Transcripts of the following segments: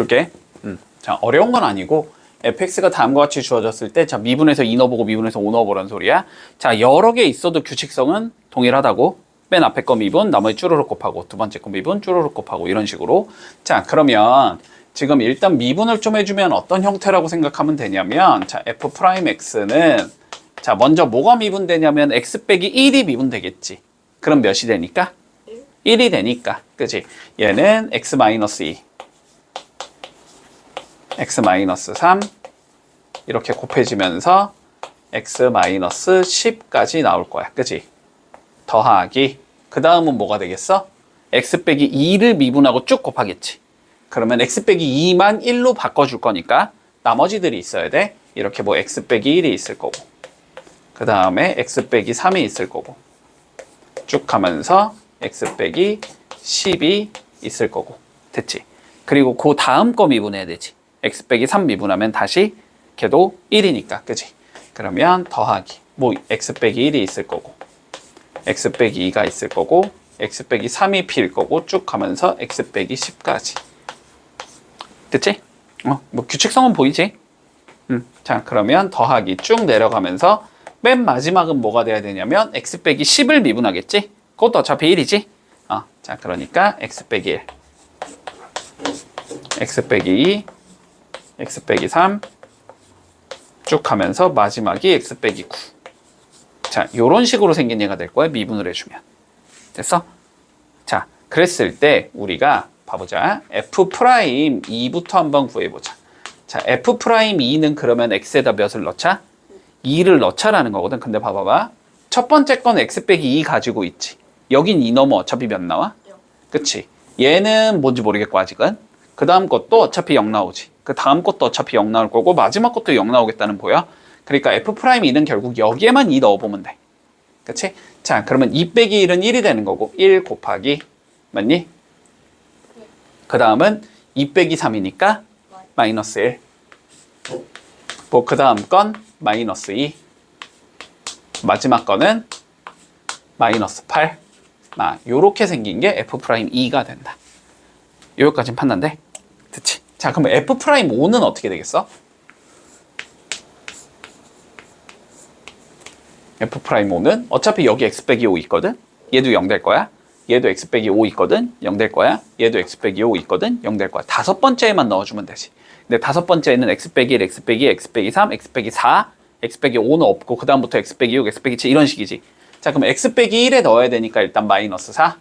볼게. 자, 어려운 건 아니고 fx가 다음과 같이 주어졌을 때 자, 미분에서 2 넣어보고 미분에서 5 넣어보라는 소리야. 자, 여러 개 있어도 규칙성은 동일하다고. 맨 앞에 거 미분, 나머지 쭈루룩 곱하고 두 번째 거 미분, 쭈루룩 곱하고 이런 식으로. 자, 그러면 지금 일단 미분을 좀 해주면 어떤 형태라고 생각하면 되냐면 자, f'x는 자, 먼저 뭐가 미분되냐면 x 빼기 1이 미분되겠지. 그럼 몇이 되니까? 1이 되니까. 그치? 얘는 x-2 x-3 이렇게 곱해지면서 x-10까지 나올 거야. 그치? 더하기 그 다음은 뭐가 되겠어? x 빼기 2를 미분하고 쭉 곱하겠지. 그러면 x 빼기 2만 1로 바꿔줄 거니까 나머지들이 있어야 돼. 이렇게 뭐 x 빼기 1이 있을 거고 그 다음에 x 빼기 3이 있을 거고 쭉 하면서 x 빼기 10이 있을 거고 됐지? 그리고 그 다음 거 미분해야 되지. x 빼기 3 미분하면 다시 걔도 1이니까 그지? 그러면 더하기 뭐 x 빼기 1이 있을 거고 x 빼기 2가 있을 거고 x 빼기 3이 p일 거고 쭉 가면서 x 빼기 10까지 됐지? 뭐 규칙성은 보이지? 자, 그러면 더하기 쭉 내려가면서 맨 마지막은 뭐가 돼야 되냐면 x 빼기 10을 미분하겠지? 그것도 어차피 1이지? 자, 그러니까 x 빼기 1 x 빼기 2 x 빼기 3 쭉 가면서 마지막이 x 빼기 9. 자, 요런 식으로 생긴 얘가 될 거야. 미분을 해주면. 됐어? 자, 그랬을 때 우리가 봐보자. f'2부터 한번 구해보자. 자, f'2는 그러면 x에다 몇을 넣자? 2를 넣자라는 거거든. 근데 봐봐봐. 첫 번째 건 x 빼기 2 가지고 있지. 여긴 2 넣으면 어차피 몇 나와? 그치? 얘는 뭔지 모르겠고 아직은. 그 다음 것도 어차피 0 나오지. 그 다음 것도 어차피 0 나올 거고 마지막 것도 0 나오겠다는 보여. 그러니까 f'2는 결국 여기에만 2 넣어보면 돼. 그치? 자, 그러면 2 빼기 1은 1이 되는 거고 1 곱하기 맞니? 그 다음은 2 빼기 3이니까 마이너스 1. 뭐 그 다음 건 마이너스 2. 마지막 거는 마이너스 8. 요렇게 생긴 게 f'2가 된다. 여기까지는 판단돼? 그치? 자, 그럼 f'5는 어떻게 되겠어? f'5는 어차피 여기 x 빼기 5 있거든? 얘도 0 될 거야. 얘도 x 빼기 5 있거든? 0 될 거야. 얘도 x 빼기 5 있거든? 0 될 거야. 다섯 번째에만 넣어주면 되지. 근데 다섯 번째에는 x 빼기 1, x 빼기 2, x 빼기 3, x 빼기 4, x 빼기 5는 없고 그 다음부터 x 빼기 6, x 빼기 7 이런 식이지. 자, 그럼 x 빼기 1에 넣어야 되니까 일단 마이너스 4.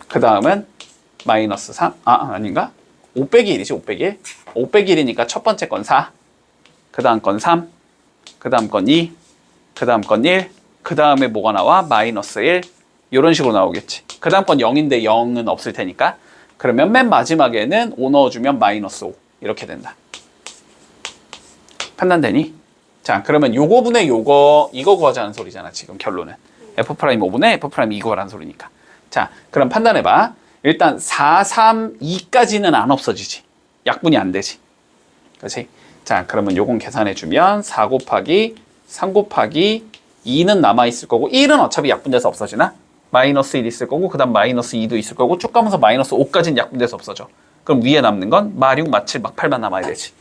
그 다음은 마이너스 3. 아닌가? 5 빼기 1이지, 5 빼기 1. 5 빼기 1이니까 첫 번째 건 4. 그 다음 건 3. 그 다음 건 2. 그 다음 건 1. 그 다음에 뭐가 나와? 마이너스 1. 이런 식으로 나오겠지. 그 다음 건 0인데 0은 없을 테니까. 그러면 맨 마지막에는 5 넣어주면 마이너스 5. 이렇게 된다. 판단되니? 자, 그러면 요거 분의 요거, 이거 구하자는 소리잖아, 지금 결론은. f'5분의 f'2 구하라는 소리니까. 자, 그럼 판단해봐. 일단 4, 3, 2까지는 안 없어지지. 약분이 안 되지. 그렇지? 자, 그러면 요건 계산해주면 4 곱하기 3 곱하기 2는 남아있을 거고 1은 어차피 약분돼서 없어지나? 마이너스 1 있을 거고 그 다음 마이너스 2도 있을 거고 쭉 가면서 마이너스 5까지는 약분돼서 없어져. 그럼 위에 남는 건 마 6, 마 7, 마 8만 남아야 되지.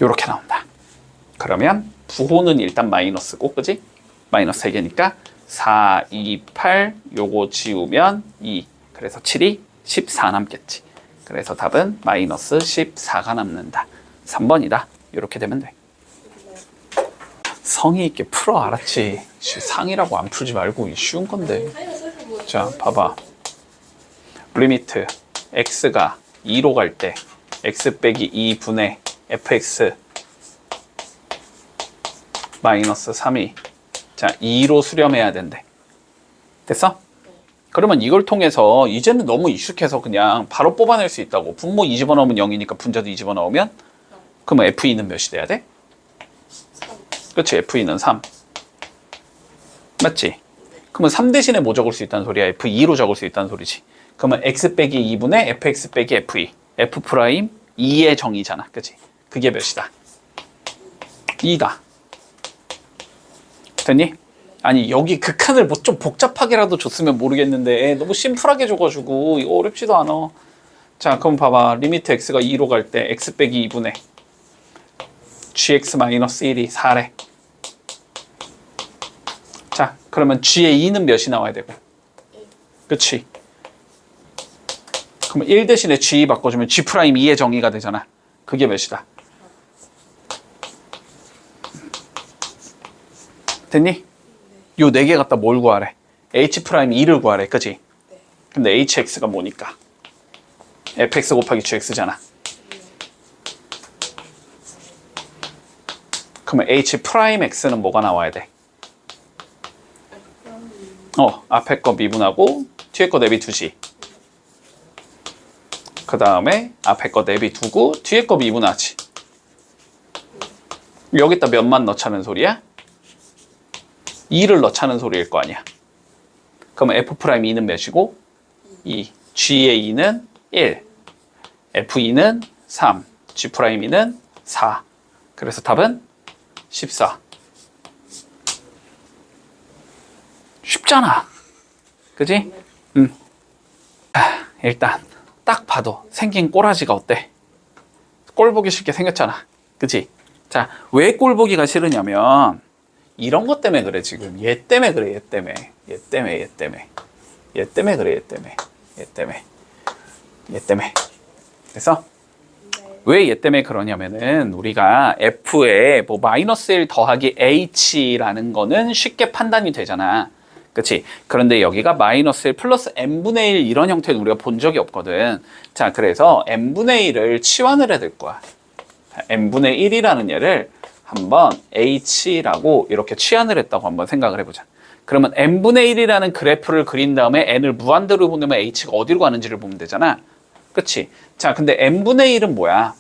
요렇게 나온다. 그러면 부호는 일단 마이너스고, 그지? 마이너스 3개니까 4, 2, 8 요거 지우면 2. 그래서 7이 14 남겠지. 그래서 답은 마이너스 14가 남는다. 3번이다. 이렇게 되면 돼. 성의 있게 풀어, 알았지? 상이라고 안 풀지 말고 쉬운 건데. 자, 봐봐. 리미트 x가 2로 갈 때 x 빼기 2분의 fx 마이너스 3이 자 2로 수렴해야 된대. 됐어? 그러면 이걸 통해서 이제는 너무 익숙해서 그냥 바로 뽑아낼 수 있다고. 분모 2 집어넣으면 0이니까 분자도 2 집어넣으면 그러면 f2는 몇이 돼야 돼? 그렇지, f2는 3 맞지? 그러면 3 대신에 뭐 적을 수 있다는 소리야? f2로 적을 수 있다는 소리지. 그러면 x 빼기 2분의 fx 빼기 f2 f 프라임 2의 정의잖아, 그치? 그게 몇이다? 2다. 됐니? 아니 여기 극한을 뭐 좀 복잡하게라도 줬으면 모르겠는데 너무 심플하게 줘가지고 이거 어렵지도 않아. 자 그럼 봐봐. 리미트 x가 2로 갈 때 x 빼기 2분의 gx-1이 4래. 자 그러면 g의 2는 몇이 나와야 되고, 그치? 그러면 1 대신에 g 바꿔주면 g'2의 정의가 되잖아. 그게 몇이다? 됐니? 요 4개 갖다 뭘 구하래? h'2를 구하래, 그치? 근데 hx가 뭐니까? fx 곱하기 gx잖아. 그러면 h'x는 뭐가 나와야 돼? 앞에 거 미분하고 뒤에 거 내비두지. 그 다음에 앞에 거 내비두고 뒤에 거 미분하지. 여기다 몇만 넣자는 소리야? 2를 넣자는 소리일 거 아니야. 그러면 f'2는 몇이고? 2. g의 2는 1. f2는 3. g'2는 4. 그래서 답은 14. 쉽잖아. 그지? 일단 딱 봐도 생긴 꼬라지가 어때? 꼴 보기 쉽게 생겼잖아. 그치? 자, 왜 꼴 보기가 싫으냐면 이런 것 때문에 그래. 지금 얘 때문에 그래. 얘 때문에 그래. 얘 때문에. 그래서 왜 얘 때문에 그러냐면은 우리가 f에 뭐 -1 더하기 h라는 거는 쉽게 판단이 되잖아. 그치? 그런데 여기가 -1 플러스 n분의 1 이런 형태는 우리가 본 적이 없거든. 자, 그래서 n분의 1을 치환을 해야 될 거야. n분의 1이라는 얘를 한번 h라고 이렇게 치환을 했다고 한번 생각을 해보자. 그러면 n분의 1이라는 그래프를 그린 다음에 n을 무한대로 보내면 h가 어디로 가는지를 보면 되잖아. 그치? 자, 근데 n분의 1은 뭐야?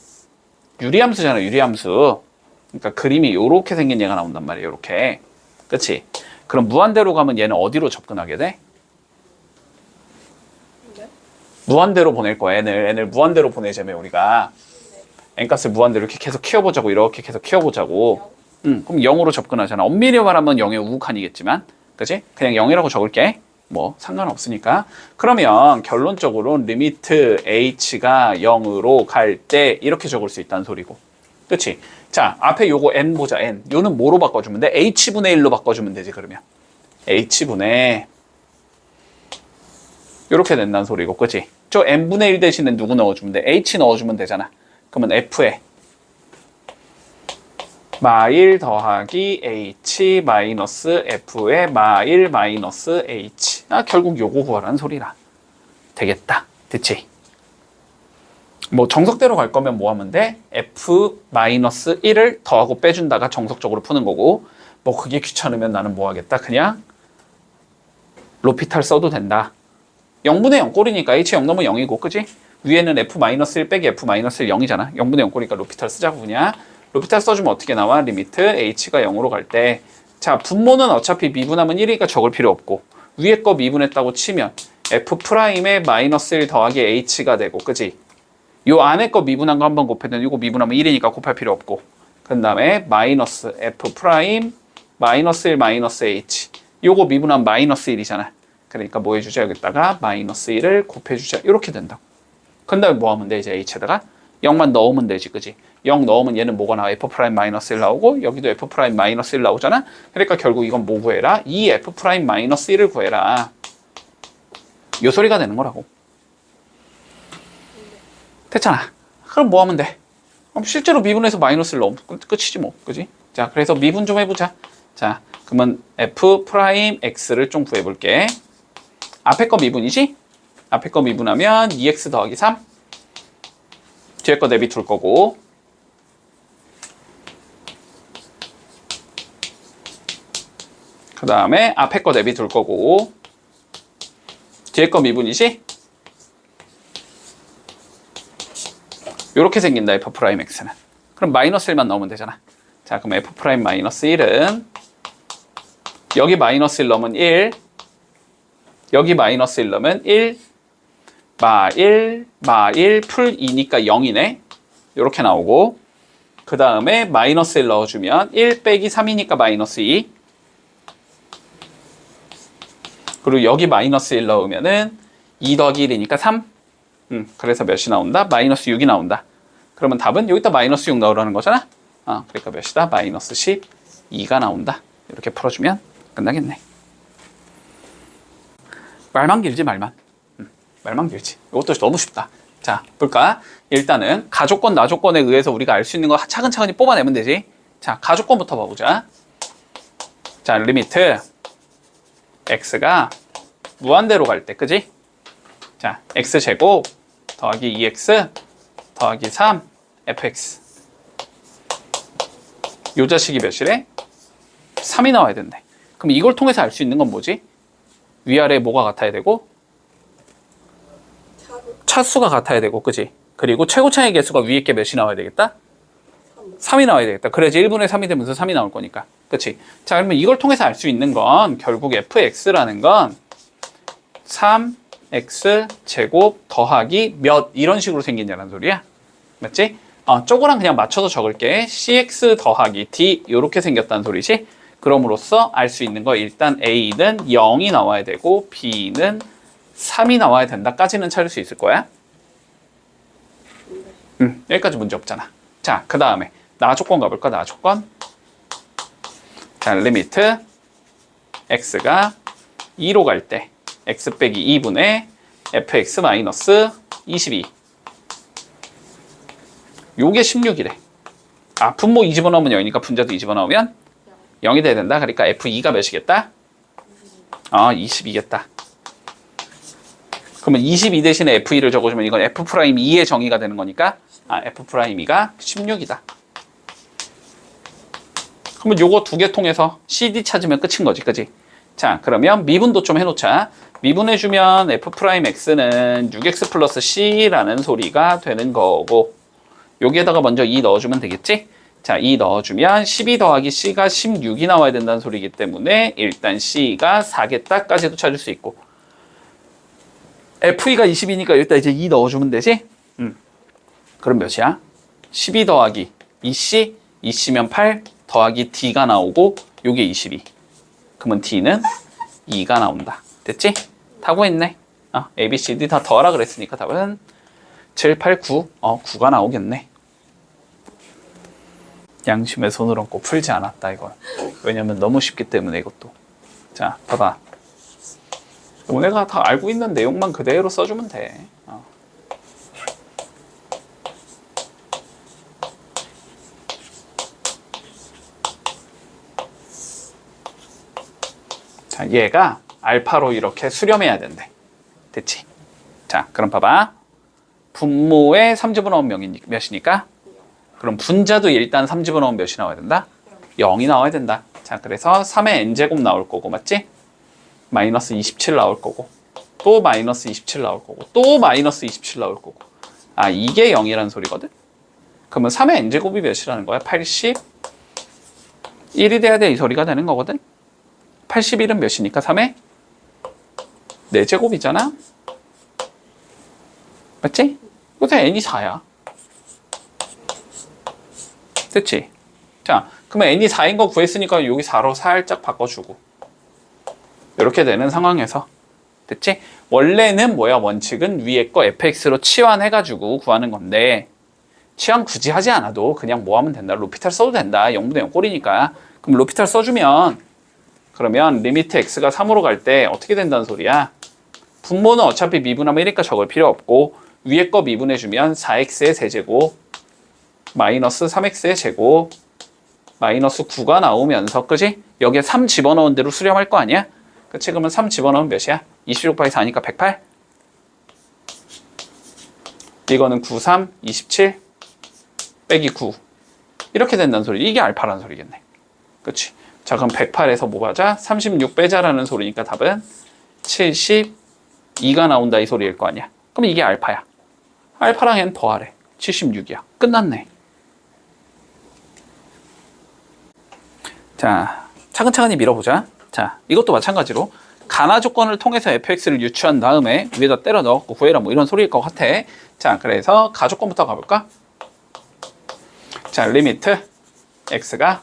유리함수잖아, 유리함수. 그러니까 그림이 요렇게 생긴 얘가 나온단 말이야, 요렇게. 그치? 그럼 무한대로 가면 얘는 어디로 접근하게 돼? 네? 무한대로 보낼 거야, n을 무한대로 보내자면 우리가. n값을 무한대로 이렇게 계속 키워보자고, 이렇게 계속 키워보자고. 그럼 0으로 접근하잖아. 엄밀히 말하면 0의 우극한이겠지만, 그치? 그냥 0이라고 적을게. 뭐 상관없으니까. 그러면 결론적으로 리미트 h가 0으로 갈 때 이렇게 적을 수 있다는 소리고. 그치? 자, 앞에 요거 n 보자, n. 요는 뭐로 바꿔주면 돼? h분의 1로 바꿔주면 되지, 그러면. h분의 요렇게 된다는 소리고, 그치? 저 n분의 1 대신에 누구 넣어주면 돼? h 넣어주면 되잖아. 그러면 f에 마1 더하기 h 마이너스 f의 마1 마이너스 h. 결국 요거 구하라는 소리라. 되겠다. 됐지? 뭐 정석대로 갈 거면 뭐 하면 돼? f 마이너스 1을 더하고 빼준다가 정석적으로 푸는 거고, 뭐 그게 귀찮으면 나는 뭐 하겠다? 그냥 로피탈 써도 된다. 0분의 0 꼴이니까 h 0 넘으면 0이고, 그지? 위에는 f 마이너스 1 빼기 f 마이너스 1 0이잖아. 0분의 0 꼴이니까 로피탈 쓰자고 그냥. 로피탈 써주면 어떻게 나와? 리미트 h가 0으로 갈 때. 자, 분모는 어차피 미분하면 1이니까 적을 필요 없고, 위에 거 미분했다고 치면 f'의 마이너스 1 더하기 h가 되고, 그지? 요 안에 거 미분한 거 한번 곱해도 이거 미분하면 1이니까 곱할 필요 없고, 그 다음에 마이너스 f' 마이너스 1 마이너스 h. 요거 미분하면 마이너스 1이잖아. 그러니까 뭐 해주자? 여기다가 마이너스 1을 곱해주자. 이렇게 된다. 그 다음에 뭐 하면 돼? 이제 h에다가 0만 넣으면 되지, 그지? 0 넣으면 얘는 뭐가 나와? f' 마이너스 1 나오고, 여기도 f' 마이너스 1 나오잖아? 그러니까 결국 이건 뭐 구해라? 이 f' 마이너스 1을 구해라. 요 소리가 되는 거라고. 됐잖아. 그럼 뭐 하면 돼? 그럼 실제로 미분해서 마이너스를 넣으면 끝이지 뭐, 그지? 자, 그래서 미분 좀 해보자. 자, 그러면 f'x를 좀 구해볼게. 앞에 거 미분이지? 앞에 거 미분하면 2x 더하기 3. 뒤에 거 내비 둘 거고. 그 다음에 앞에 거 내비 둘 거고. 뒤에 거 미분이지? 요렇게 생긴다, f'x는. 그럼 마이너스 1만 넣으면 되잖아. 자, 그럼 f' 마이너스 1은 여기 마이너스 1 넣으면 1, 여기 마이너스 1 넣으면 1, 마 1 풀 2니까 0이네. 요렇게 나오고, 그 다음에 마이너스 1 넣어주면 1 빼기 3이니까 마이너스 2. 그리고 여기 마이너스 1 넣으면은 2 더하기 1이니까 3. 그래서 몇이 나온다? 마이너스 6이 나온다. 그러면 답은 여기다 마이너스 6 넣으라는 거잖아? 그러니까 몇이다? 마이너스 12가 나온다. 이렇게 풀어주면 끝나겠네. 말만 길지, 말만. 말만 길지. 이것도 너무 쉽다. 자, 볼까? 일단은 가족권, 나족권에 의해서 우리가 알 수 있는 거 차근차근히 뽑아내면 되지. 자, 가족권부터 봐보자. 자, 리미트 x가 무한대로 갈 때, 그지? 자, x제곱 더하기 2x 더하기 3 fx. 요 자식이 몇이래? 3이 나와야 된대. 그럼 이걸 통해서 알 수 있는 건 뭐지? 위아래 뭐가 같아야 되고? 차수가 같아야 되고, 그지? 그리고 최고차의 개수가 위에 게 몇이 나와야 되겠다? 3이 나와야 되겠다. 그래야지 1분의 3이 되면서 3이 나올 거니까. 그치? 자, 그러면 이걸 통해서 알 수 있는 건 결국 fx라는 건 3x 제곱 더하기 몇 이런 식으로 생긴다는 소리야. 맞지? 쪼그랑 그냥 맞춰서 적을게. cx 더하기 d 이렇게 생겼다는 소리지. 그럼으로써 알 수 있는 거 일단 a는 0이 나와야 되고 b는 3이 나와야 된다까지는 찾을 수 있을 거야. 여기까지 문제 없잖아. 자, 그 다음에 나조건 가볼까? 나조건. 자, 리미트 x가 2로 갈 때 x 빼기 2분의 fx 마이너스 22. 요게 16이래. 분모 2 집어넣으면 0이니까 분자도 2 집어넣으면 0이 돼야 된다. 그러니까 f2가 몇이겠다? 22겠다. 그러면 22 대신에 f2를 적어주면 이건 f'2의 정의가 되는 거니까 f'2가 16이다. 그러면 요거 두 개 통해서 CD 찾으면 끝인 거지, 그지? 자, 그러면 미분도 좀 해놓자. 미분해주면 f'x는 6x 플러스 c라는 소리가 되는 거고, 여기에다가 먼저 2 넣어주면 되겠지? 자, 2 넣어주면 12 더하기 c가 16이 나와야 된다는 소리이기 때문에 일단 c가 4겠다까지도 찾을 수 있고, f2가 20이니까 일단 이제 2 넣어주면 되지? 그럼 몇이야? 12 더하기 2c, 2c면 8 더하기 d가 나오고 요게 22. 그러면 d는 2가 나온다. 됐지? 다 구했네. A, B, C, D 다 더하라 그랬으니까 답은 7, 8, 9. 9가 나오겠네. 양심의 손을 얹고 풀지 않았다, 이건. 왜냐면 너무 쉽기 때문에 이것도. 자, 봐봐. 너네가 다 알고 있는 내용만 그대로 써주면 돼. 자, 얘가 알파로 이렇게 수렴해야 된대. 됐지? 자, 그럼 봐봐. 분모에 3집어넣으면 몇이니까? 그럼 분자도 일단 3집어넣으면 몇이 나와야 된다? 0이 나와야 된다. 자, 그래서 3의 n제곱 나올 거고, 맞지? 마이너스 27 나올 거고, 또 마이너스 27 나올 거고, 또 마이너스 27 나올 거고. 이게 0이라는 소리거든? 그러면 3의 n제곱이 몇이라는 거야? 81이 돼야 돼, 이 소리가 되는 거거든? 81은 몇이니까 3의 4제곱이잖아? 맞지? 그래서 n이 4야. 됐지? 자, 그러면 n이 4인 거 구했으니까 여기 4로 살짝 바꿔주고 이렇게 되는 상황에서 됐지? 원래는 뭐야? 원칙은 위에 거 fx로 치환해가지고 구하는 건데 치환 굳이 하지 않아도 그냥 뭐 하면 된다? 로피탈 써도 된다. 0분의 0 꼴이니까. 그럼 로피탈 써주면 그러면 리미트 x가 3으로 갈 때 어떻게 된다는 소리야? 분모는 어차피 미분하면 1이니까 적을 필요 없고 위에 거 미분해주면 4x의 세제곱 마이너스 3x의 제곱 마이너스 9가 나오면서 그지? 여기에 3 집어넣은 대로 수렴할 거 아니야? 그치? 그러면 3 집어넣으면 몇이야? 26 곱하기 4니까 108? 이거는 9, 3, 27 빼기 9 이렇게 된다는 소리. 이게 알파라는 소리겠네. 그치? 자, 그럼 108에서 뭐 하자? 36 빼자라는 소리니까 답은 72가 나온다 이 소리일 거 아니야. 그럼 이게 알파야. 알파랑 n 더하래. 76이야. 끝났네. 자, 차근차근히 밀어보자. 자, 이것도 마찬가지로 가나 조건을 통해서 fx를 유추한 다음에 위에다 때려 넣고 구해라 뭐 이런 소리일 것 같아. 자, 그래서 가조건부터 가볼까? 자, 리미트 x가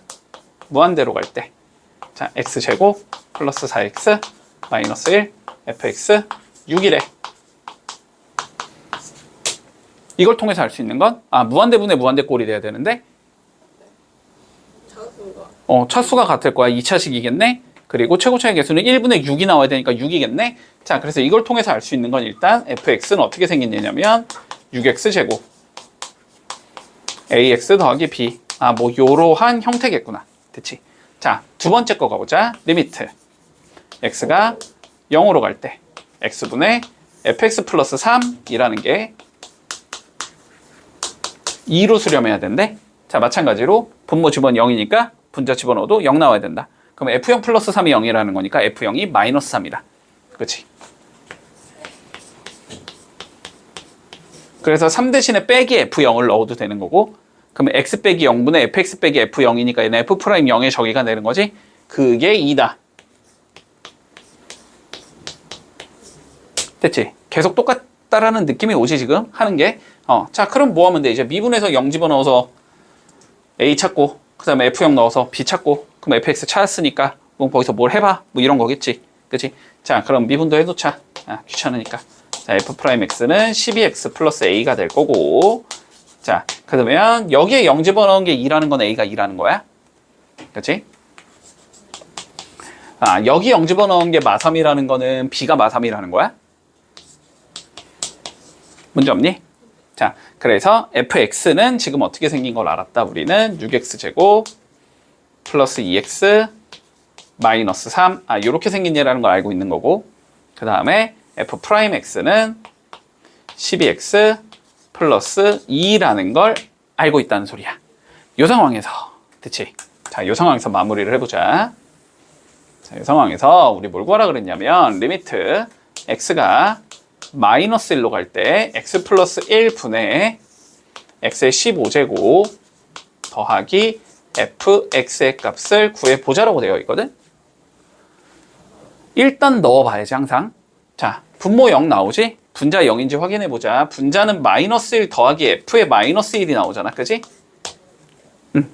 무한대로 갈 때 자, x제곱 플러스 4x 마이너스 1 fx 6이래. 이걸 통해서 알 수 있는 건 무한대분의 무한대꼴이 돼야 되는데 차수가 같을 거야. 2차식이겠네. 그리고 최고차의 개수는 1분의 6이 나와야 되니까 6이겠네. 자, 그래서 이걸 통해서 알 수 있는 건 일단 fx는 어떻게 생겼냐면 6x제곱 ax 더하기 b. 뭐 요러한 형태겠구나. 됐지? 자, 두 번째 거 가보자. 리미트 x가 0으로 갈 때 x분의 fx 플러스 3이라는 게 2로 수렴해야 된대. 자, 마찬가지로 분모 집어넣으면 0이니까 분자 집어넣어도 0 나와야 된다. 그럼 f0 플러스 3이 0이라는 거니까 f0이 마이너스 3이다. 그렇지? 그래서 3 대신에 빼기 f0을 넣어도 되는 거고, 그러면 x 빼기 0분의 fx 빼기 f0이니까 얘는 f 프라임 0의 저기가 되는 거지? 그게 2다. 됐지? 계속 똑같다라는 느낌이 오지 지금 하는 게. 자, 그럼 뭐 하면 돼? 이제 미분에서 0 집어넣어서 a 찾고, 그 다음에 f0 넣어서 b 찾고, 그럼 fx 찾았으니까 뭐 거기서 뭘 해봐? 뭐 이런 거겠지. 그치? 자, 그럼 미분도 해놓자. 귀찮으니까. 자, f 프라임 x는 12x 플러스 a가 될 거고, 자, 그러면 여기에 0 집어넣은 게 2라는 건 a가 2라는 거야. 그치? 여기 0 집어넣은 게 마3이라는 거는 b가 마3이라는 거야. 문제 없니? 자, 그래서 fx는 지금 어떻게 생긴 걸 알았다. 우리는 6x제곱 플러스 2x 마이너스 3 이렇게 생긴 얘라는 걸 알고 있는 거고, 그 다음에 f 프라임 x는 12x 플러스 2라는 걸 알고 있다는 소리야. 이 상황에서 됐지? 자, 이 상황에서 마무리를 해보자. 자, 이 상황에서 우리 뭘 구하라 그랬냐면 리미트 x가 마이너스 1로 갈 때 x 플러스 1분의 x의 15제곱 더하기 fx의 값을 구해보자라고 되어 있거든. 일단 넣어봐야지 항상. 자, 분모 0 나오지? 분자 0인지 확인해보자. 분자는 마이너스 1 더하기 f의 마이너스 1이 나오잖아. 그지?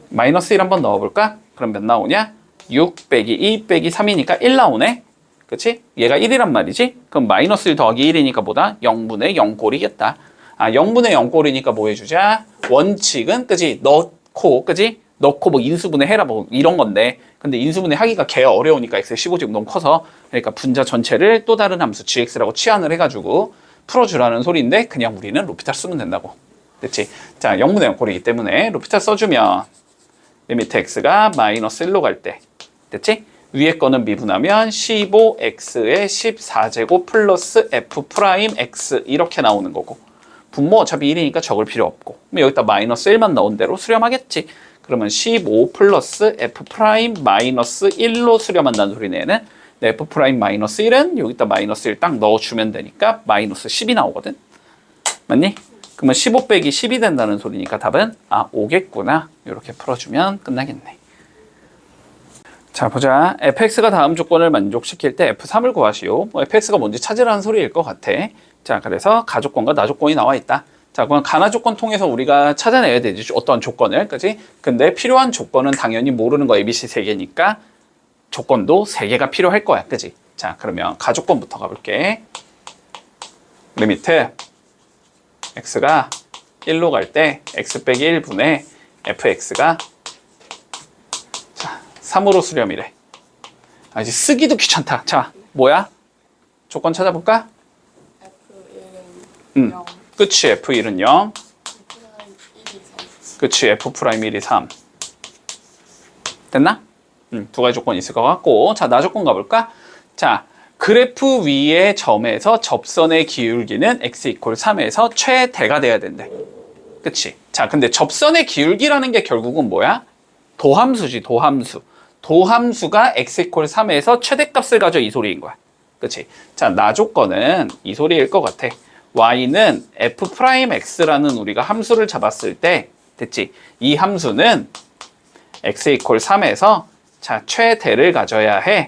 마이너스 1 한번 넣어볼까? 그럼 몇 나오냐? 6 빼기 2 빼기 3이니까 1 나오네. 그치? 얘가 1이란 말이지? 그럼 마이너스 1 더하기 1이니까 뭐다? 0분의 0꼴이겠다. 0분의 0꼴이니까 뭐 해주자? 원칙은, 그지? 넣고, 그지? 넣고 뭐 인수분해 해라 뭐 이런 건데, 근데 인수분해 하기가 개 어려우니까 x의 15제곱 너무 커서, 그러니까 분자 전체를 또 다른 함수 gx라고 치환을 해가지고 풀어주라는 소리인데, 그냥 우리는 로피탈 쓰면 된다고. 됐지? 자, 0분의 0꼴이기 때문에 로피탈 써주면 리미트 x가 마이너스 1로 갈 때, 됐지? 위에 거는 미분하면 15x의 14제곱 플러스 f 프라임 x 이렇게 나오는 거고, 분모 어차피 1이니까 적을 필요 없고, 그럼 여기다 마이너스 1만 넣은 대로 수렴하겠지. 그러면 15 플러스 f 프라임 마이너스 1로 수렴한다는 소리네. 얘는 f 프라임 마이너스 1은 여기다 마이너스 1 딱 넣어주면 되니까 마이너스 10이 나오거든. 맞니? 그러면 15 빼기 10이 된다는 소리니까 답은 5겠구나. 이렇게 풀어주면 끝나겠네. 자, 보자. fx가 다음 조건을 만족시킬 때 f3을 구하시오. fx가 뭔지 찾으라는 소리일 것 같아. 자, 그래서 가조건과 나조건이 나와 있다. 자, 그럼 가나조건 통해서 우리가 찾아내야 되지. 어떤 조건을, 그지? 근데 필요한 조건은 당연히 모르는 거 ABC 3개니까 조건도 3개가 필요할 거야. 그지? 자, 그러면 가조건부터 가볼게. 리미트 x가 1로 갈 때 x 빼기 1분의 fx가 3으로 수렴이래. 이제 쓰기도 귀찮다. 자, 뭐야? 조건 찾아볼까? F1은 0. 그치, F1은 0. F1이 3. 그치, F 프라임 1이 3. 됐나? 두 가지 조건이 있을 것 같고. 자, 나 조건 가볼까? 자, 그래프 위의 점에서 접선의 기울기는 x 이퀄 3에서 최대가 돼야 된대. 그치? 자, 근데 접선의 기울기라는 게 결국은 뭐야? 도함수지, 도함수. 도함수가 x 이퀄 3에서 최대값을 가져 이 소리인 거야. 그치? 자, 나 조건은 이 소리일 것 같아. y는 f 프라임 x라는 우리가 함수를 잡았을 때, 됐지? 이 함수는 x 이퀄 3에서 자, 최대를 가져야 해.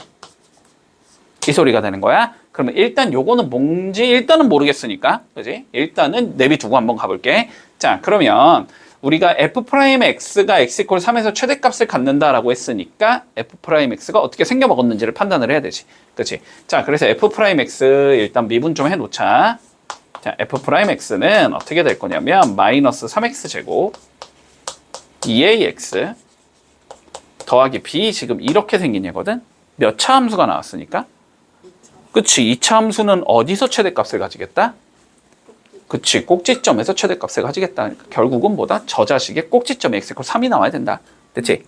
이 소리가 되는 거야. 그러면 일단 요거는 뭔지 일단은 모르겠으니까, 그지? 일단은 내비두고 한번 가볼게. 자, 그러면 우리가 f'x가 x 이퀄 3에서 최대값을 갖는다라고 했으니까 f'x가 어떻게 생겨먹었는지를 판단을 해야 되지. 그치? 자, 그래서 f'x 일단 미분 좀 해놓자. 자, f'x는 어떻게 될 거냐면 마이너스 3x 제곱 2ax 더하기 b 지금 이렇게 생긴 얘거든? 몇 차 함수가 나왔으니까? 그치? 2차 함수는 어디서 최대값을 가지겠다? 그치, 꼭지점에서 최대값을 가지겠다. 그러니까 결국은 뭐다? 저 자식의 꼭지점이 x 이퀄 3이 나와야 된다. 됐지?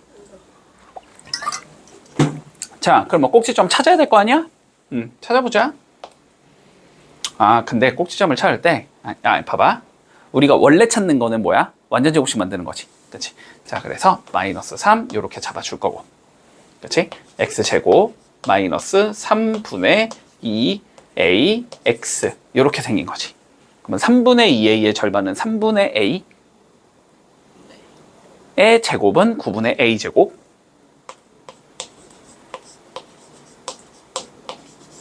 자, 그럼 뭐 꼭지점 찾아야 될 거 아니야? 찾아보자. 아, 근데 꼭지점을 찾을 때, 봐봐. 우리가 원래 찾는 거는 뭐야? 완전 제곱식 만드는 거지. 그치? 자, 그래서 마이너스 3 요렇게 잡아줄 거고. 그치? x제곱 마이너스 3분의 2ax 요렇게 생긴 거지. 그러면 3분의 2a의 절반은 3분의 a의 제곱은 9분의 a제곱.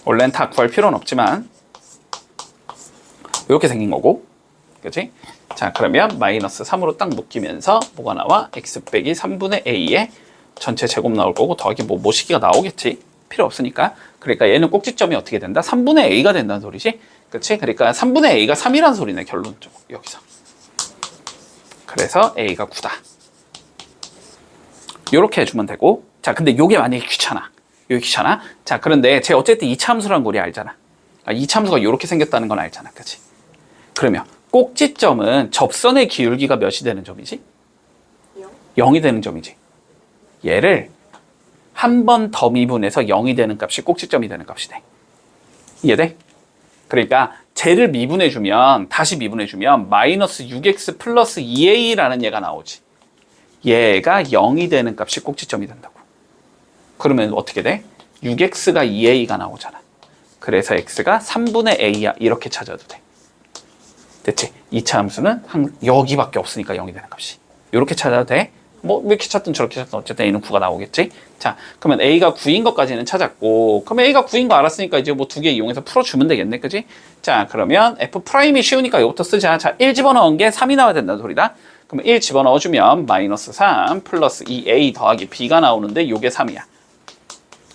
원래는 다 구할 필요는 없지만 이렇게 생긴 거고. 그치? 자, 그러면 마이너스 3으로 딱 묶이면서 뭐가 나와? x 빼기 3분의 a의 전체 제곱 나올 거고 더하기 모시기가 나오겠지. 필요 없으니까. 그러니까 얘는 꼭지점이 어떻게 된다? 3분의 a가 된다는 소리지. 그치? 그러니까 3분의 a가 3이라는 소리네, 결론적으로, 여기서. 그래서 a가 9다. 요렇게 해주면 되고. 자, 근데 요게 만약에 귀찮아. 요게 귀찮아? 자, 그런데 쟤 어쨌든 2차 함수라는 거 우리 알잖아. 2차 함수가 요렇게 생겼다는 건 알잖아. 그치? 그러면 꼭지점은 접선의 기울기가 몇이 되는 점이지? 0이 되는 점이지. 얘를 한 번 더 미분해서 0이 되는 값이 꼭지점이 되는 값이 돼. 이해돼? 그러니까 쟤를 미분해주면 다시 미분해주면 마이너스 6x 플러스 2a라는 얘가 나오지. 얘가 0이 되는 값이 꼭지점이 된다고. 그러면 어떻게 돼? 6x가 2a가 나오잖아. 그래서 x가 3분의 a야. 이렇게 찾아도 돼. 됐지? 2차 함수는 여기밖에 없으니까 0이 되는 값이. 이렇게 찾아도 돼. 뭐 이렇게 찾든 저렇게 찾든 어쨌든 a는 9가 나오겠지. 자, 그러면 a가 9인 것까지는 찾았고, 그러면 a가 9인 거 알았으니까 이제 뭐 두 개 이용해서 풀어주면 되겠네, 그지? 자, 그러면 f'이 쉬우니까 이것부터 쓰자. 자, 1 집어넣은 게 3이 나와야 된다는 소리다. 그러면 1 집어넣어주면 마이너스 3 플러스 2a 더하기 b가 나오는데 이게 3이야.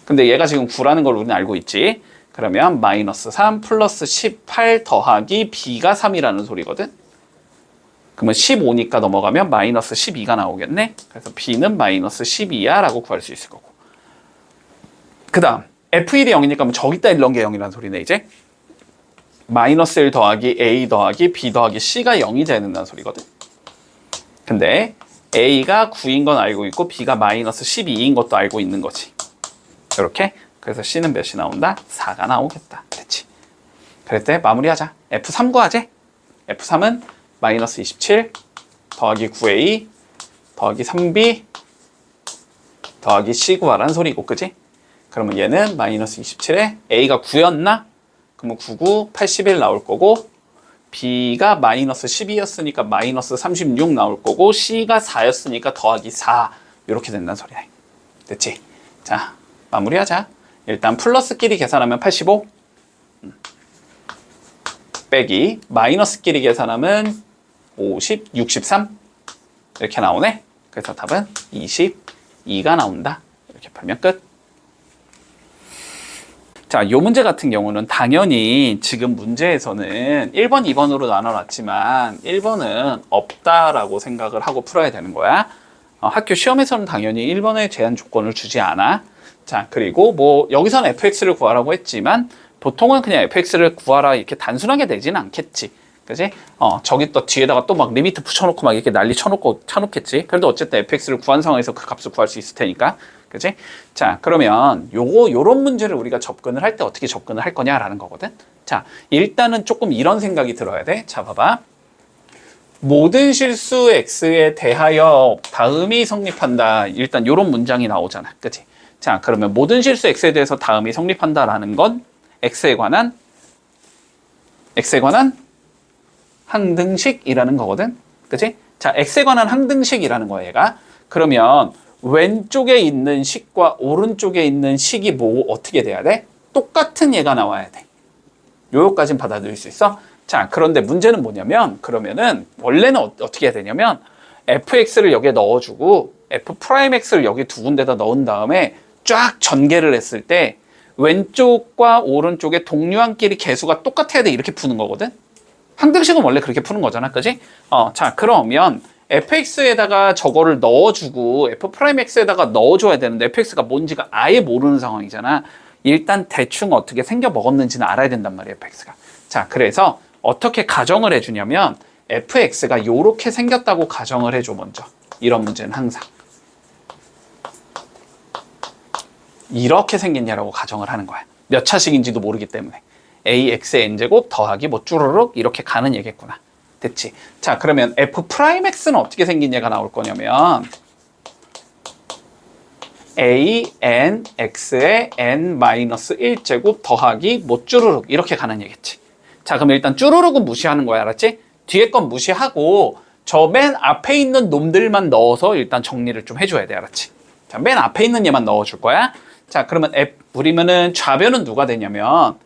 근데 얘가 지금 9라는 걸 우리는 알고 있지. 그러면 마이너스 3 플러스 18 더하기 b가 3이라는 소리거든. 그러면 15니까 넘어가면 마이너스 12가 나오겠네. 그래서 b는 마이너스 12야 라고 구할 수 있을 거고. 그 다음 f1이 0이니까 뭐 저기다 1 넣은 게 0이라는 소리네 이제. 마이너스 1 더하기 a 더하기 b 더하기 c가 0이 돼야 된다는 소리거든. 근데 a가 9인 건 알고 있고 b가 마이너스 12인 것도 알고 있는 거지. 이렇게. 그래서 c는 몇이 나온다? 4가 나오겠다. 됐지. 그럴 때 마무리하자. f3 구하지. f3은 마이너스 27 더하기 9a 더하기 3b 더하기 c 구하라는 소리고, 그지? 그러면 얘는 마이너스 27에 a가 9였나? 그러면 9, 9, 81 나올 거고, b가 마이너스 12였으니까 마이너스 36 나올 거고, c가 4였으니까 더하기 4 이렇게 된다는 소리야. 됐지? 자, 마무리하자. 일단 플러스끼리 계산하면 85 빼기 마이너스끼리 계산하면 50, 63 이렇게 나오네. 그래서 답은 22가 나온다. 이렇게 풀면 끝. 자, 이 문제 같은 경우는 당연히 지금 문제에서는 1번, 2번으로 나눠놨지만 1번은 없다라고 생각을 하고 풀어야 되는 거야. 학교 시험에서는 당연히 1번의 제한 조건을 주지 않아. 자, 그리고 뭐 여기서는 fx를 구하라고 했지만 보통은 그냥 fx를 구하라 이렇게 단순하게 되지는 않겠지. 그지? 저기 또 뒤에다가 또 막 리미트 붙여놓고 막 이렇게 난리 쳐놓겠지. 그래도 어쨌든 fx를 구한 상황에서 그 값을 구할 수 있을 테니까. 그지? 자, 그러면 요런 문제를 우리가 접근을 할 때 어떻게 접근을 할 거냐라는 거거든. 자, 일단은 조금 이런 생각이 들어야 돼. 자, 봐봐. 모든 실수 x에 대하여 다음이 성립한다. 일단 요런 문장이 나오잖아. 그치? 자, 그러면 모든 실수 x에 대해서 다음이 성립한다라는 건 x에 관한 항등식이라는 거거든. 그치? 자, x에 관한 항등식이라는 거야, 얘가. 그러면 왼쪽에 있는 식과 오른쪽에 있는 식이 어떻게 돼야 돼? 똑같은 얘가 나와야 돼. 요거까진 받아들일 수 있어? 자, 그런데 문제는 뭐냐면, 그러면은, 원래는 어떻게 해야 되냐면, fx를 여기에 넣어주고 f'x를 여기 두 군데다 넣은 다음에 쫙 전개를 했을 때 왼쪽과 오른쪽의 동류항끼리 개수가 똑같아야 돼 이렇게 푸는 거거든. 항등식은 원래 그렇게 푸는 거잖아, 그지? 자 그러면 fx에다가 저거를 넣어주고 f'x에다가 넣어줘야 되는데 fx가 뭔지가 아예 모르는 상황이잖아. 일단 대충 어떻게 생겨 먹었는지는 알아야 된단 말이야, fx가. 자, 그래서 어떻게 가정을 해주냐면 fx가 요렇게 생겼다고 가정을 해줘, 먼저. 이런 문제는 항상. 이렇게 생겼냐라고 가정을 하는 거야. 몇 차식인지도 모르기 때문에. ax의 n제곱 더하기 뭐 쭈르륵 이렇게 가는 얘기겠구나. 됐지? 자, 그러면 f'x는 어떻게 생긴 얘가 나올 거냐면 a n x의 n-1제곱 더하기 뭐 쭈르륵 이렇게 가는 얘기겠지. 자, 그럼 일단 쭈르륵은 무시하는 거야, 알았지? 뒤에 건 무시하고 저 맨 앞에 있는 놈들만 넣어서 일단 정리를 좀 해줘야 돼, 알았지? 자, 맨 앞에 있는 얘만 넣어줄 거야. 자, 그러면 우리면은 좌변은 누가 되냐면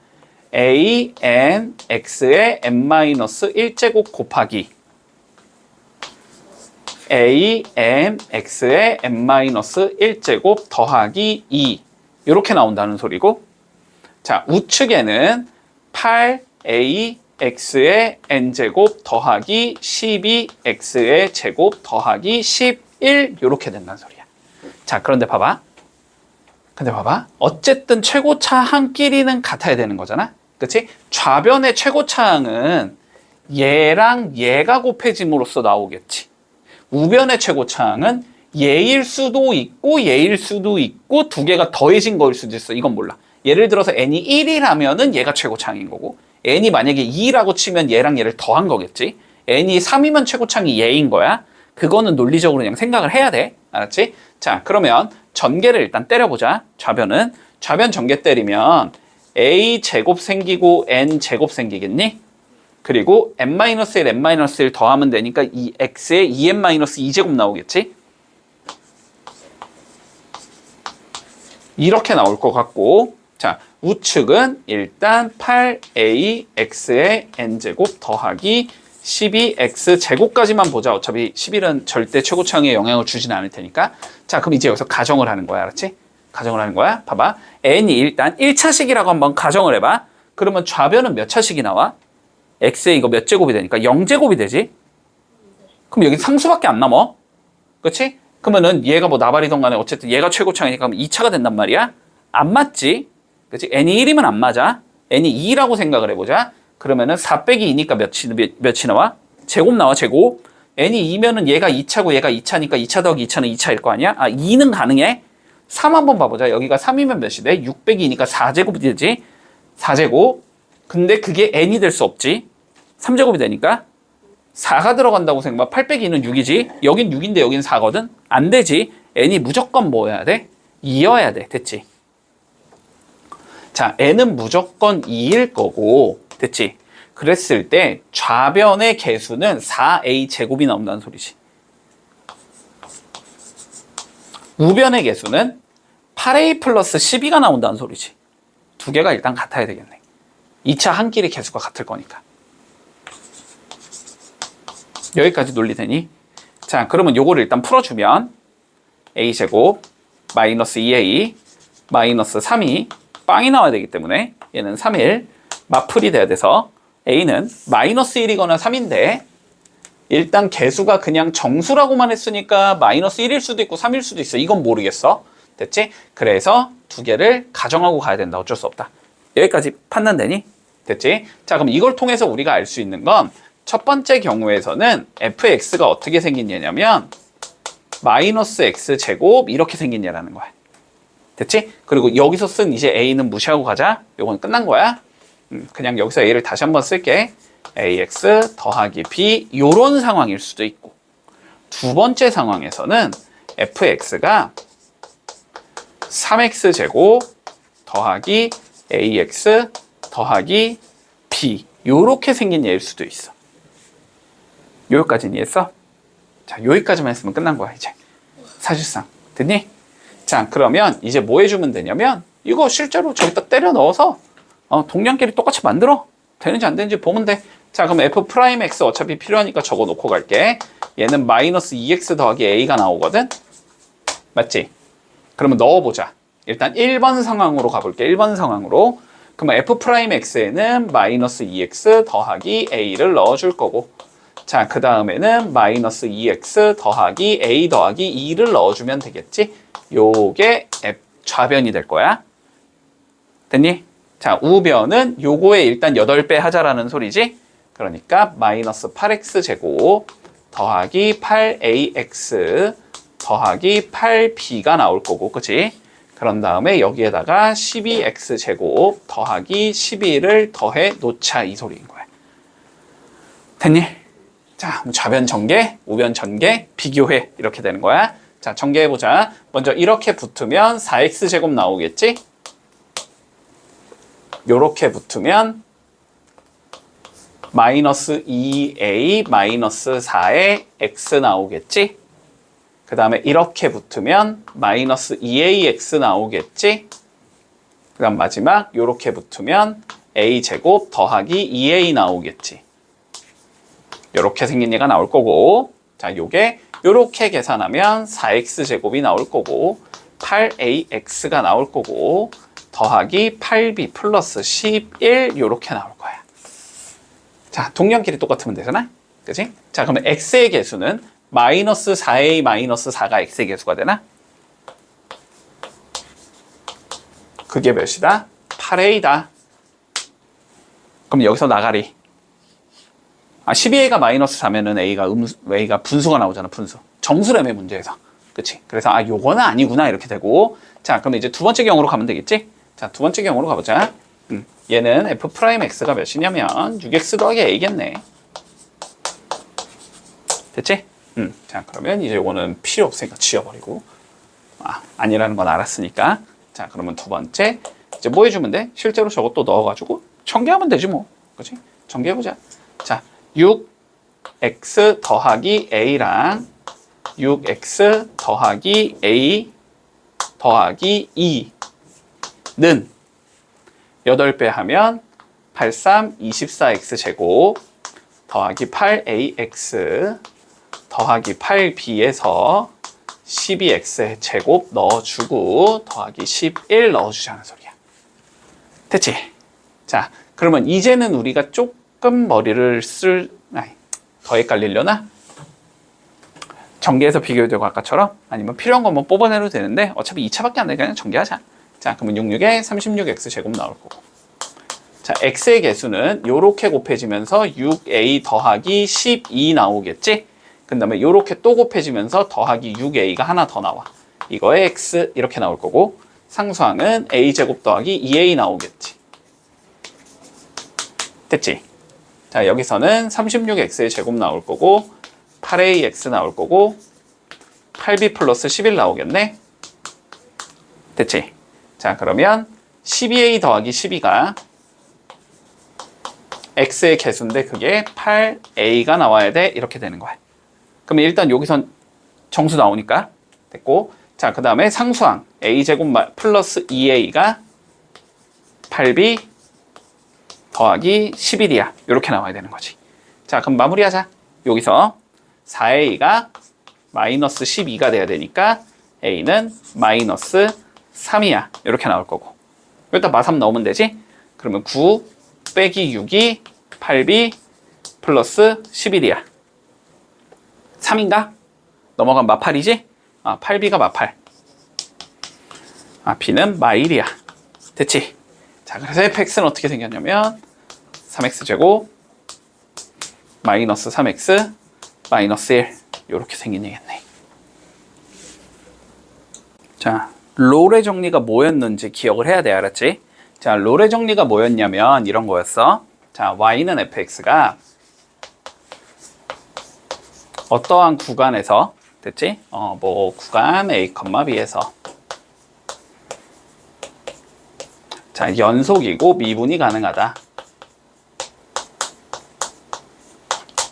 a n x의 n-1제곱 곱하기 a n x의 n-1제곱 더하기 2 이렇게 나온다는 소리고, 자 우측에는 8a x의 n제곱 더하기 12x의 제곱 더하기 11 이렇게 된다는 소리야. 자, 그런데 봐봐. 어쨌든 최고차항끼리는 같아야 되는 거잖아. 그치? 좌변의 최고차항은 얘랑 얘가 곱해짐으로써 나오겠지. 우변의 최고차항은 얘일 수도 있고 얘일 수도 있고 두 개가 더해진 거일 수도 있어. 이건 몰라. 예를 들어서 n이 1이라면은 얘가 최고차항인 거고, n이 만약에 2라고 치면 얘랑 얘를 더한 거겠지. n이 3이면 최고차항이 얘인 거야. 그거는 논리적으로 그냥 생각을 해야 돼. 알았지? 자, 그러면 전개를 일단 때려보자. 좌변 전개 때리면 a 제곱 생기고 n 제곱 생기겠니? 그리고 n-1, n-1 더하면 되니까 이 x에 2n-2제곱 나오겠지? 이렇게 나올 것 같고, 자 우측은 일단 8a x의 n제곱 더하기 12x 제곱까지만 보자. 어차피 11은 절대 최고차항에 영향을 주진 않을 테니까. 자, 그럼 이제 여기서 가정을 하는 거야, 알았지? 가정을 하는 거야. 봐봐. n이 일단 1차식이라고 한번 가정을 해봐. 그러면 좌변은 몇 차식이 나와? x에 이거 몇 제곱이 되니까 0제곱이 되지? 그럼 여기 상수밖에 안 남아. 그치? 그러면은 얘가 뭐 나발이던 간에 어쨌든 얘가 최고차항이니까 그럼 2차가 된단 말이야? 안 맞지? 그치? n이 1이면 안 맞아. n이 2라고 생각을 해보자. 그러면은 4 빼기 2니까 몇이 나와? 제곱 나와, 제곱. n이 2면은 얘가 2차고 얘가 2차니까 2차 더하기 2차는 2차일 거 아니야? 2는 가능해? 3 한번 봐보자. 여기가 3이면 몇이 돼? 6 빼기 2니까 4제곱이 되지? 4제곱. 근데 그게 n이 될 수 없지. 3제곱이 되니까 4가 들어간다고 생각해. 8 빼기 2는 6이지. 여긴 6인데 여긴 4거든. 안 되지. n이 무조건 뭐여야 돼? 2여야 돼. 됐지? 자, n은 무조건 2일 거고, 됐지? 그랬을 때 좌변의 개수는 4a 제곱이 나온다는 소리지. 우변의 개수는 8a 플러스 12가 나온다는 소리지. 두 개가 일단 같아야 되겠네. 2차 한 길의 개수가 같을 거니까. 여기까지 논리되니? 자, 그러면 요거를 일단 풀어주면 a제곱 마이너스 2a 마이너스 3이 빵이 나와야 되기 때문에 얘는 3일 맞풀이 돼야 돼서 a는 마이너스 1이거나 3인데 일단 개수가 그냥 정수라고만 했으니까 마이너스 1일 수도 있고 3일 수도 있어. 이건 모르겠어. 됐지? 그래서 두 개를 가정하고 가야 된다. 어쩔 수 없다. 여기까지 판단되니? 됐지? 자, 그럼 이걸 통해서 우리가 알 수 있는 건 첫 번째 경우에서는 fx가 어떻게 생긴 얘냐면 마이너스 x 제곱 이렇게 생긴 얘라는 거야. 됐지? 그리고 여기서 쓴 이제 a는 무시하고 가자. 요건 끝난 거야. 그냥 여기서 a를 다시 한번 쓸게. ax 더하기 b 요런 상황일 수도 있고, 두 번째 상황에서는 fx가 3x 제곱 더하기 ax 더하기 b 요렇게 생긴 얘일 수도 있어. 여기까지는 이해했어? 자, 여기까지만 했으면 끝난 거야 이제. 사실상 됐니? 자, 그러면 이제 뭐 해주면 되냐면 이거 실제로 저기다 때려 넣어서 동량끼리 똑같이 만들어. 되는지 안 되는지 보면 돼. 자, 그럼 f'(x) 어차피 필요하니까 적어 놓고 갈게. 얘는 마이너스 2x 더하기 a가 나오거든? 맞지? 그러면 넣어보자. 일단 1번 상황으로 가볼게. 1번 상황으로. 그러면 f'x에는 마이너스 2x 더하기 a를 넣어줄 거고, 자, 그 다음에는 마이너스 2x 더하기 a 더하기 2를 넣어주면 되겠지? 요게 좌변이 될 거야. 됐니? 자, 우변은 요거에 일단 8배 하자라는 소리지? 그러니까 마이너스 8x 제곱 더하기 8ax 더하기 8b가 나올 거고, 그치? 그런 다음에 여기에다가 12x 제곱 더하기 12를 더해 놓자 이 소리인 거야. 됐니? 자, 좌변 전개, 우변 전개, 비교해 이렇게 되는 거야. 자, 전개해보자. 먼저 이렇게 붙으면 4x 제곱 나오겠지? 요렇게 붙으면 마이너스 2a 마이너스 4에 x 나오겠지? 그 다음에 이렇게 붙으면 마이너스 2ax 나오겠지? 그 다음 마지막 요렇게 붙으면 a제곱 더하기 2a 나오겠지? 요렇게 생긴 얘가 나올 거고, 자, 요게 요렇게 계산하면 4x 제곱이 나올 거고 8ax가 나올 거고 더하기 8b 플러스 11 요렇게 나올 거야. 자, 동량끼리 똑같으면 되잖아? 그치? 자, 그러면 x의 개수는 마이너스 4a 마이너스 4가 x의 개수가 되나? 그게 몇이다? 8a다. 그럼 여기서 나가리. 12a가 마이너스 4면은 a가 분수가 나오잖아, 분수. 정수라며, 문제에서. 그치? 그래서, 요거는 아니구나, 이렇게 되고. 자, 그럼 이제 두 번째 경우로 가면 되겠지? 자, 두 번째 경우로 가보자. 얘는 f'x가 몇이냐면, 6x 더하기 a겠네. 됐지? 자, 그러면 이제 요거는 필요 없으니까 지워버리고. 아니라는 건 알았으니까. 자, 그러면 두 번째. 이제 뭐 해주면 돼? 실제로 저것도 넣어가지고, 전개하면 되지, 뭐. 그치? 전개해보자. 자, 6x 더하기 a랑 6x 더하기 a 더하기 2는 8배 하면 83, 24x 제곱 더하기 8ax 더하기 8b에서 12x 제곱 넣어주고 더하기 11 넣어주자는 소리야. 됐지? 자, 그러면 이제는 우리가 조금 머리를 더 헷갈리려나? 전개해서 비교해도 아까처럼 아니면 필요한 것만 뽑아내도 되는데 어차피 2차밖에 안 되니까 그냥 전개하자. 자, 그러면 66에 36x 제곱 나올 거고. 자, x의 개수는 요렇게 곱해지면서 6a 더하기 12 나오겠지? 그 다음에 요렇게 또 곱해지면서 더하기 6a가 하나 더 나와. 이거에 x 이렇게 나올 거고, 상수항은 a 제곱 더하기 2a 나오겠지. 됐지? 자, 여기서는 36x의 제곱 나올 거고 8ax 나올 거고 8b 플러스 11 나오겠네. 됐지? 자, 그러면 12a 더하기 12가 x의 개수인데 그게 8a가 나와야 돼. 이렇게 되는 거야. 그러면 일단 여기선 정수 나오니까 됐고, 자, 그 다음에 상수항 a제곱 플러스 2a가 8b 더하기 11이야. 이렇게 나와야 되는 거지. 자, 그럼 마무리하자. 여기서 4a가 마이너스 12가 돼야 되니까 a는 마이너스 3이야. 이렇게 나올 거고. 여기다 마3 넣으면 되지? 그러면 9 빼기 6이 8b 플러스 11이야. 3인가? 넘어간 마8이지? 8b가 마8. b는 마1이야. 됐지? 자, 그래서 fx는 어떻게 생겼냐면 3x 제곱 마이너스 3x 마이너스 1 이렇게 생긴 얘겠네. 자, 롤의 정리가 뭐였는지 기억을 해야 돼. 알았지? 자, 롤의 정리가 뭐였냐면 이런 거였어. 자, y는 fx가 어떠한 구간에서, 됐지? 뭐 구간 a, b에서 자, 연속이고 미분이 가능하다.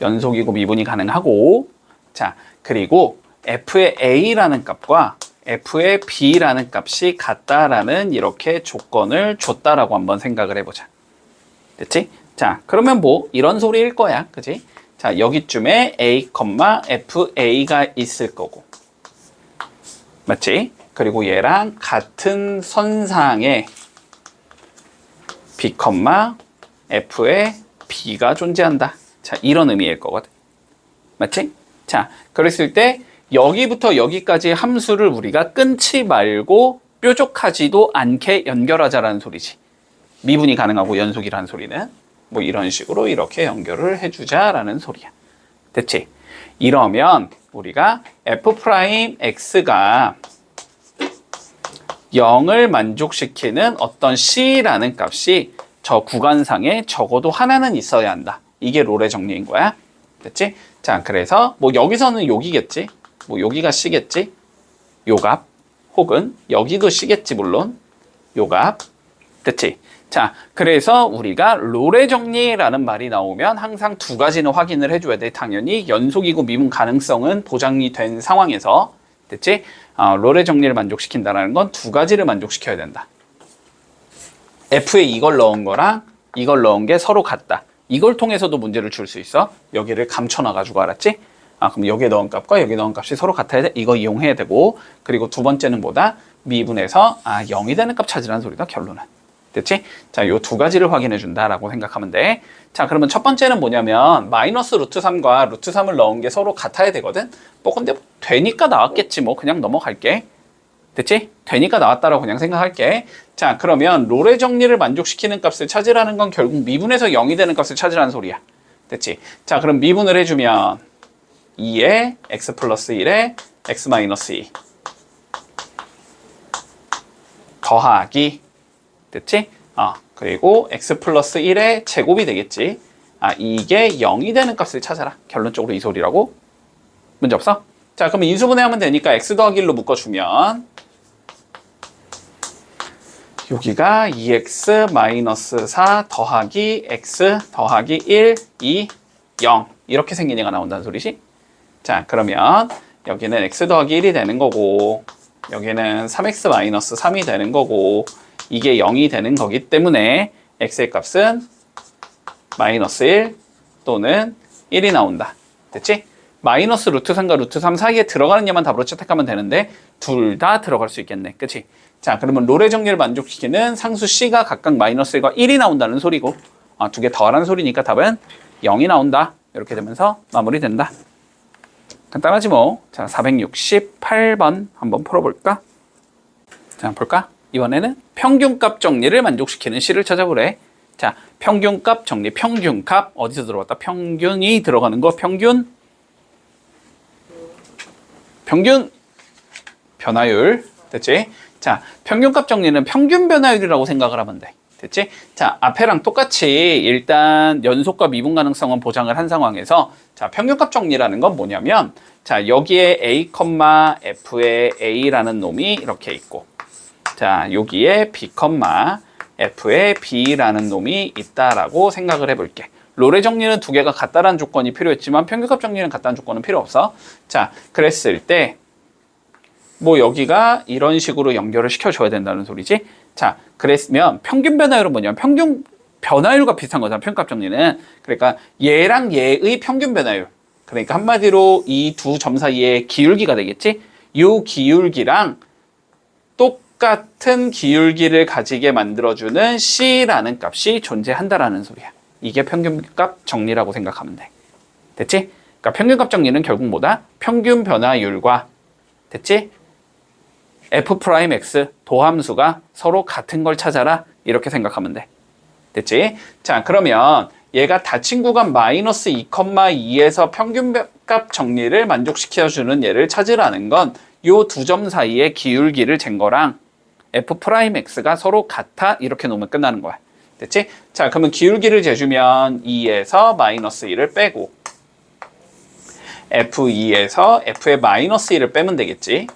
연속이고 미분이 가능하고, 자, 그리고 f의 a라는 값과 f의 b라는 값이 같다라는 이렇게 조건을 줬다라고 한번 생각을 해보자. 됐지? 자, 그러면 뭐 이런 소리일 거야. 그지? 자, 여기쯤에 a, fa가 있을 거고. 맞지? 그리고 얘랑 같은 선상에 b, f에 b가 존재한다. 자, 이런 의미일 거거든. 맞지? 자, 그랬을 때 여기부터 여기까지 함수를 우리가 끊지 말고 뾰족하지도 않게 연결하자라는 소리지. 미분이 가능하고 연속이라는 소리는 뭐 이런 식으로 이렇게 연결을 해주자라는 소리야. 됐지? 이러면 우리가 f'x가 0을 만족시키는 어떤 c라는 값이 저 구간상에 적어도 하나는 있어야 한다. 이게 롤의 정리인 거야. 됐지? 자, 그래서 뭐 여기서는 여기겠지? 뭐 여기가 c겠지? 요 값. 혹은 여기도 c겠지 물론. 요 값. 됐지? 자, 그래서 우리가 롤의 정리라는 말이 나오면 항상 두 가지는 확인을 해줘야 돼. 당연히 연속이고 미분 가능성은 보장이 된 상황에서. 됐지? 롤의 정리를 만족시킨다는 건 두 가지를 만족시켜야 된다. F에 이걸 넣은 거랑 이걸 넣은 게 서로 같다. 이걸 통해서도 문제를 줄 수 있어. 여기를 감춰놔가지고 알았지? 그럼 여기에 넣은 값과 여기 넣은 값이 서로 같아야 돼. 이거 이용해야 되고. 그리고 두 번째는 뭐다? 미분에서 0이 되는 값 찾으라는 소리다. 결론은. 됐지? 자, 요 두 가지를 확인해 준다라고 생각하면 돼. 자, 그러면 첫 번째는 뭐냐면 마이너스 루트 3과 루트 3을 넣은 게 서로 같아야 되거든. 뭐 근데 되니까 나왔겠지. 뭐 그냥 넘어갈게. 됐지? 되니까 나왔다라고 그냥 생각할게. 자, 그러면 롤의 정리를 만족시키는 값을 찾으라는 건 결국 미분에서 0이 되는 값을 찾으라는 소리야. 됐지? 자, 그럼 미분을 해주면 2에 x 플러스 1에 x 마이너스 2 더하기. 됐지? 그리고 x 플러스 1의 제곱이 되겠지. 이게 0이 되는 값을 찾아라. 결론적으로 이 소리라고. 문제 없어? 자, 그럼 인수분해하면 되니까 x 더하기 1로 묶어주면 여기가 2x 마이너스 4 더하기 x 더하기 1, 2, 0 이렇게 생긴 얘가 나온다는 소리지. 자, 그러면 여기는 x 더하기 1이 되는 거고 여기는 3x 마이너스 3이 되는 거고 이게 0이 되는 거기 때문에 x의 값은 마이너스 1 또는 1이 나온다. 됐지? 마이너스 루트 3과 루트 3 사이에 들어가는 얘만 답으로 채택하면 되는데 둘 다 들어갈 수 있겠네. 그치? 자, 그러면 롤의 정리를 만족시키는 상수 c가 각각 마이너스 1과 1이 나온다는 소리고 두 개 더하라는 소리니까 답은 0이 나온다. 이렇게 되면서 마무리된다. 간단하지 뭐. 자, 468번 한번 풀어볼까? 자, 볼까? 이번에는 평균값 정리를 만족시키는 c를 찾아보래. 자, 평균값 정리, 평균값 어디서 들어갔다? 평균이 들어가는 거, 평균 변화율. 됐지? 자, 평균값 정리는 평균 변화율이라고 생각을 하면 돼. 됐지? 자, 앞에랑 똑같이 일단 연속과 미분 가능성은 보장을 한 상황에서 자, 평균값 정리라는 건 뭐냐면 자, 여기에 a, f에 a라는 놈이 이렇게 있고 자, 여기에 b, f에 b라는 놈이 있다라고 생각을 해볼게. 롤의 정리는 두 개가 같다라는 조건이 필요했지만 평균값 정리는 같다는 조건은 필요 없어. 자, 그랬을 때 뭐 여기가 이런 식으로 연결을 시켜줘야 된다는 소리지. 자, 그랬으면 평균 변화율은 뭐냐면 평균 변화율과 비슷한 거잖아. 평균값 정리는. 그러니까 얘랑 얘의 평균 변화율. 그러니까 한마디로 이 두 점 사이의 기울기가 되겠지. 이 기울기랑 똑같은 기울기를 가지게 만들어주는 C라는 값이 존재한다라는 소리야. 이게 평균값 정리라고 생각하면 돼. 됐지? 그러니까 평균값 정리는 결국 뭐다? 평균 변화율과 됐지? f'x 도함수가 서로 같은 걸 찾아라. 이렇게 생각하면 돼. 됐지? 자, 그러면 얘가 닫힌 구간 마이너스 2,2에서 평균값 정리를 만족시켜주는 얘를 찾으라는 건 요 두 점 사이의 기울기를 잰 거랑 f'x가 서로 같아. 이렇게 놓으면 끝나는 거야. 됐지? 자, 그러면 기울기를 재주면 2에서 마이너스 1을 빼고 f2에서 f의 마이너스 1을 빼면 되겠지.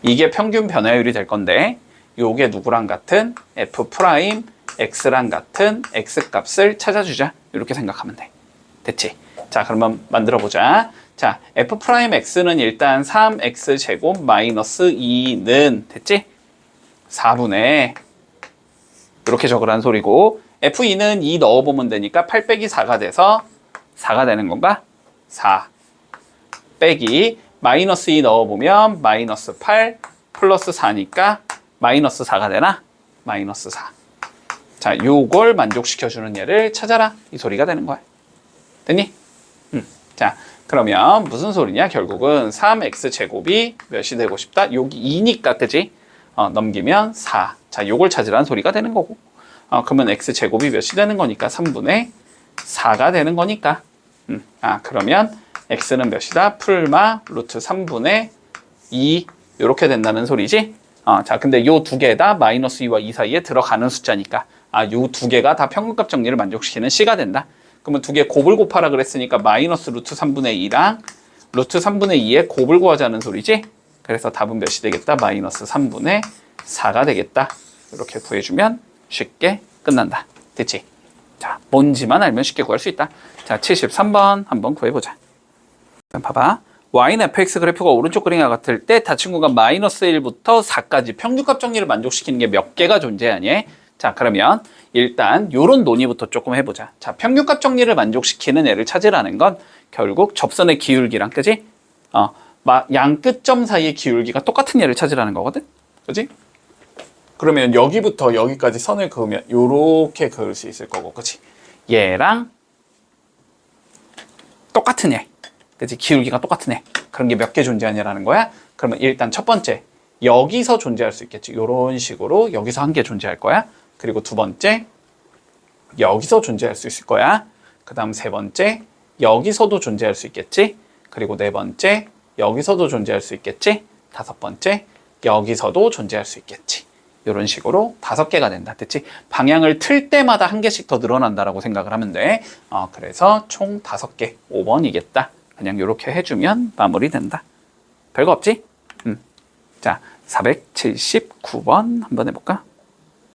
이게 평균 변화율이 될 건데 요게 누구랑 같은 f'x랑 같은 x값을 찾아주자. 이렇게 생각하면 돼. 됐지? 자, 그러면 만들어보자. 자, f'x는 일단 3x제곱 마이너스 2는 됐지? 4분의 이렇게 적으라는 소리고 f2는 2 넣어보면 되니까 8 빼기 4가 돼서 4가 되는 건가? 4 빼기 마이너스 2 넣어보면 마이너스 8 플러스 4니까 마이너스 4가 되나? 마이너스 4. 자, 요걸 만족시켜주는 얘를 찾아라. 이 소리가 되는 거야. 됐니? 자, 그러면 무슨 소리냐? 결국은 3x제곱이 몇이 되고 싶다? 여기 2니까, 그지? 넘기면 4. 자, 요걸 찾으라는 소리가 되는 거고. 그러면 x제곱이 몇이 되는 거니까 3분의 4가 되는 거니까. 그러면 x는 몇이다? 풀마 루트 3분의 2 이렇게 된다는 소리지? 자, 근데 요 두 개 다 마이너스 2와 2 사이에 들어가는 숫자니까 요 두 개가 다 평균값 정리를 만족시키는 C가 된다. 그러면 두 개 곱을 곱하라 그랬으니까 마이너스 루트 3분의 2랑 루트 3분의 2의 곱을 구하자는 소리지? 그래서 답은 몇이 되겠다? 마이너스 3분의 4가 되겠다. 이렇게 구해주면 쉽게 끝난다. 됐지? 자, 뭔지만 알면 쉽게 구할 수 있다. 자, 73번 한번 구해보자. 봐봐. y는 fx 그래프가 오른쪽 그림과 같을 때 다친구가 마이너스 1부터 4까지 평균값 정리를 만족시키는 게 몇 개가 존재하니? 자, 그러면 일단 요런 논의부터 조금 해보자. 자, 평균값 정리를 만족시키는 애를 찾으라는 건 결국 접선의 기울기랑, 그지? 양 끝점 사이의 기울기가 똑같은 얘를 찾으라는 거거든? 그지? 그러면 여기부터 여기까지 선을 그으면 요렇게 그을 수 있을 거고, 그지? 얘랑 똑같은 애. 그치? 기울기가 똑같은 애. 그런 게 몇 개 존재하냐라는 거야. 그러면 일단 첫 번째, 여기서 존재할 수 있겠지. 이런 식으로 여기서 한 개 존재할 거야. 그리고 두 번째, 여기서 존재할 수 있을 거야. 그 다음 세 번째, 여기서도 존재할 수 있겠지. 그리고 네 번째, 여기서도 존재할 수 있겠지. 다섯 번째, 여기서도 존재할 수 있겠지. 이런 식으로 5개가 된다. 됐지? 방향을 틀 때마다 한 개씩 더 늘어난다라고 생각을 하면 돼. 그래서 총 5개, 5번이겠다. 그냥 이렇게 해주면 마무리된다. 별거 없지? 자, 479번 한번 해볼까?